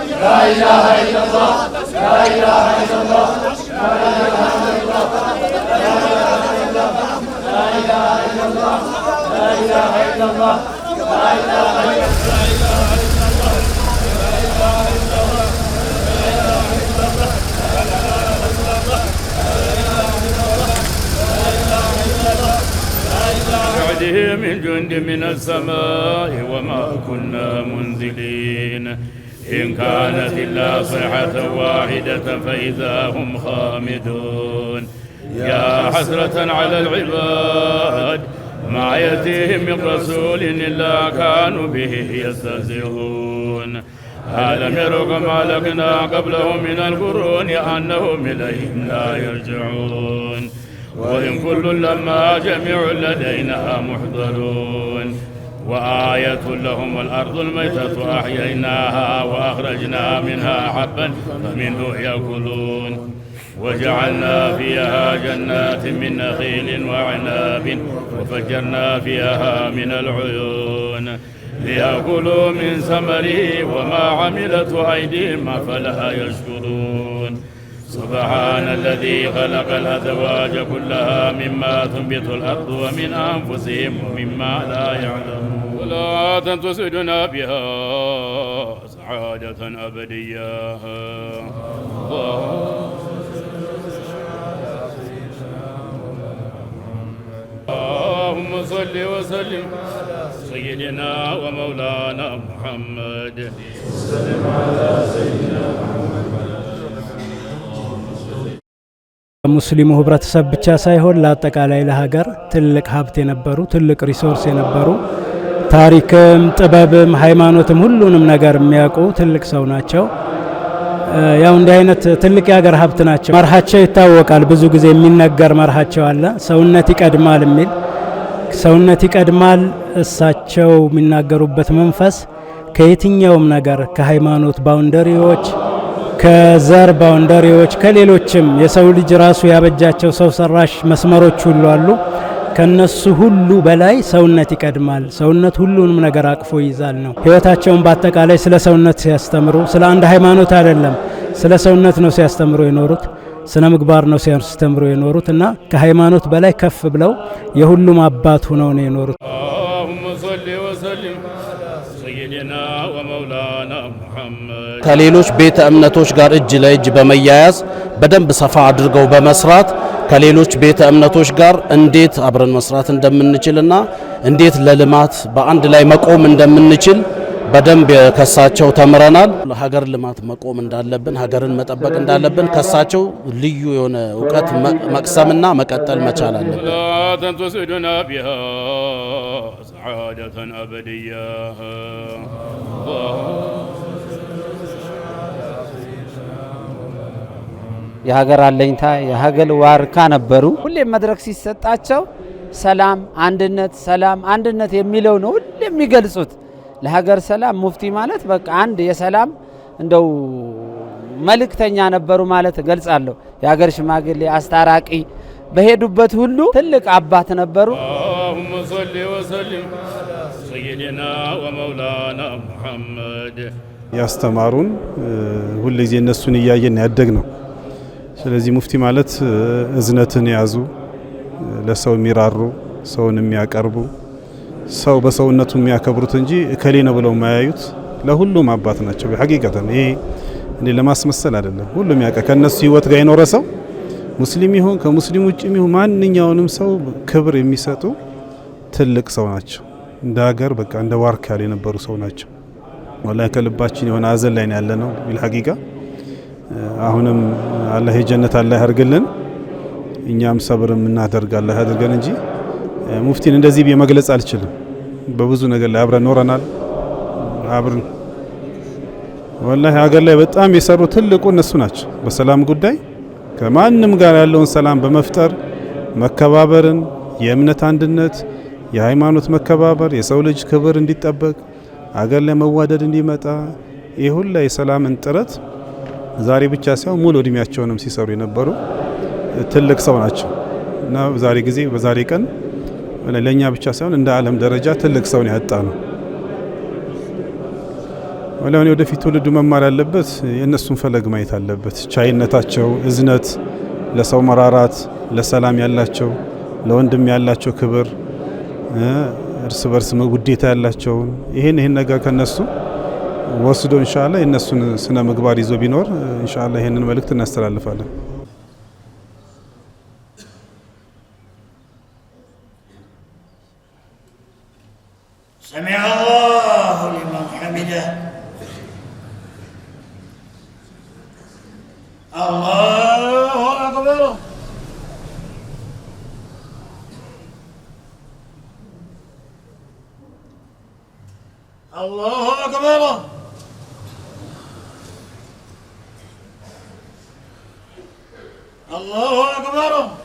لا إله إلا الله لا إله إلا الله لا إله إلا الله لا إله إلا الله لا إله إلا الله لا إله إلا بعده من جند من السماء وما كنا منزلين إن كانت إلا صيحة واحدة فإذا هم خامدون يا حسرة على العباد ما يأتيهم من رسول إلا كانوا به يستهزئون ألم يروا كما أهلكنا قبلهم من القرون أنهم إليهم لا يرجعون وإن كل لما جميع لدينا محضرون وآية لهم الأرض الميتة أحييناها وأخرجنا منها حبا فمنه يأكلون وجعلنا فيها جنات من نخيل وعناب وفجرنا فيها من العيون ليأكلوا من ثمره وما عملته أيديهم أفلا يشكرون سبحان الذي خلق الأزواج كلها مما تنبت الأرض ومن أنفسهم ومما لا يعلمون ولا تنتصدنا بها سعادة أبدية اللهم صل وسلم سيدنا ومولانا محمد وسلم على سيدنا ሙስሊሙ ህብረተሰብ ብቻ ሳይሆን ለአጠቃላይ ለሀገር ትልቅ ሀብት የነበሩ ትልቅ ሪሶርስ የነበሩ ታሪክም ጥበብም ሃይማኖትም ሁሉንም ነገር የሚያውቁ ትልቅ ሰው ናቸው። ያው እንዲህ አይነት ትልቅ የሀገር ሀብት ናቸው። መርሃቸው ይታወቃል። ብዙ ጊዜ የሚነገር መርሃቸው አለ። ሰውነት ይቀድማል የሚል ሰውነት ይቀድማል። እሳቸው የሚናገሩበት መንፈስ ከየትኛውም ነገር ከሃይማኖት ባውንደሪዎች ከዘር ባውንደሪዎች ከሌሎችም የሰው ልጅ ራሱ ያበጃቸው ሰው ሰራሽ መስመሮች ሁሉ አሉ። ከነሱ ሁሉ በላይ ሰውነት ይቀድማል። ሰውነት ሁሉንም ነገር አቅፎ ይዛል ነው ህይወታቸውን በአጠቃላይ ስለ ሰውነት ሲያስተምሩ፣ ስለ አንድ ሃይማኖት አይደለም ስለ ሰውነት ነው ሲያስተምሩ የኖሩት። ስነ ምግባር ነው ሲያስተምሩ የኖሩት እና ከሃይማኖት በላይ ከፍ ብለው የሁሉም አባት ሆነው ነው የኖሩት። ከሌሎች ቤተ እምነቶች ጋር እጅ ለእጅ በመያያዝ በደንብ ሰፋ አድርገው በመስራት ከሌሎች ቤተ እምነቶች ጋር እንዴት አብረን መስራት እንደምንችልና እንዴት ለልማት በአንድ ላይ መቆም እንደምንችል በደንብ ከሳቸው ተምረናል። ለሀገር ልማት መቆም እንዳለብን፣ ሀገርን መጠበቅ እንዳለብን ከሳቸው ልዩ የሆነ እውቀት መቅሰምና መቀጠል መቻል አለብን። ተንተስዱና ቢሃ ሰዓደተን አበድያ የሀገር አለኝታ የሀገር ዋርካ ነበሩ። ሁሌም መድረክ ሲሰጣቸው ሰላም አንድነት የሚለው ነው ሁሌ የሚገልጹት። ለሀገር ሰላም ሙፍቲ ማለት በቃ አንድ የሰላም እንደው መልእክተኛ ነበሩ ማለት ገልጻለሁ። የሀገር ሽማግሌ አስታራቂ፣ በሄዱበት ሁሉ ትልቅ አባት ነበሩ። اللهم صل وسلم سيدنا ومولانا محمد ያስተማሩን ሁልጊዜ እነሱን እያየን ያደግ ነው። ስለዚህ ሙፍቲ ማለት እዝነትን ያዙ፣ ለሰው የሚራሩ፣ ሰውን የሚያቀርቡ፣ ሰው በሰውነቱ የሚያከብሩት እንጂ እከሌ ነው ብለው የማያዩት ለሁሉም አባት ናቸው። በሐቂቀተን ይሄ እኔ ለማስመሰል አይደለም። ሁሉም ያቀ ከነሱ ህይወት ጋር የኖረ ሰው ሙስሊም ይሁን ከሙስሊም ውጭ ይሁን ማንኛውንም ሰው ክብር የሚሰጡ ትልቅ ሰው ናቸው። እንደ ሀገር በቃ እንደ ዋርካ የነበሩ ሰው ናቸው። ወላሂ ከልባችን የሆነ አዘን ላይ ነው ያለነው ቢልሐቂቃ። አሁንም አላህ የጀነት አላህ ያርግልን፣ እኛም ሰብርም እናደርግ አላህ ያድርገን እንጂ ሙፍቲን እንደዚህ በመግለጽ አልችልም። በብዙ ነገር ላይ አብረን ኖረናል። አብረን ወላሂ ሀገር ላይ በጣም የሰሩ ትልቁ እነሱ ናቸው። በሰላም ጉዳይ ከማንም ጋር ያለውን ሰላም በመፍጠር መከባበርን፣ የእምነት አንድነት፣ የሃይማኖት መከባበር፣ የሰው ልጅ ክብር እንዲጠበቅ፣ ሀገር ላይ መዋደድ እንዲመጣ ይህ ሁሉ የሰላምን ጥረት ዛሬ ብቻ ሳይሆን ሙሉ እድሜያቸውንም ሲሰሩ የነበሩ ትልቅ ሰው ናቸው እና በዛሬ ጊዜ በዛሬ ቀን ለኛ ብቻ ሳይሆን እንደ ዓለም ደረጃ ትልቅ ሰውን ያጣ ነው። ወላሂ ወደፊት ትውልዱ መማር ያለበት የእነሱን ፈለግ ማየት አለበት። ቻይነታቸው፣ እዝነት፣ ለሰው መራራት፣ ለሰላም ያላቸው፣ ለወንድም ያላቸው ክብር፣ እርስ በርስ ውዴታ ያላቸው ይሄን ነገር ከነሱ ወስዶ ኢንሻአላህ የእነሱን ስነ ምግባር ይዞ ቢኖር ኢንሻአላህ ይሄንን መልእክት እናስተላልፋለን። سمع الله لمن حمده الله أكبر الله أكبر الله أكبر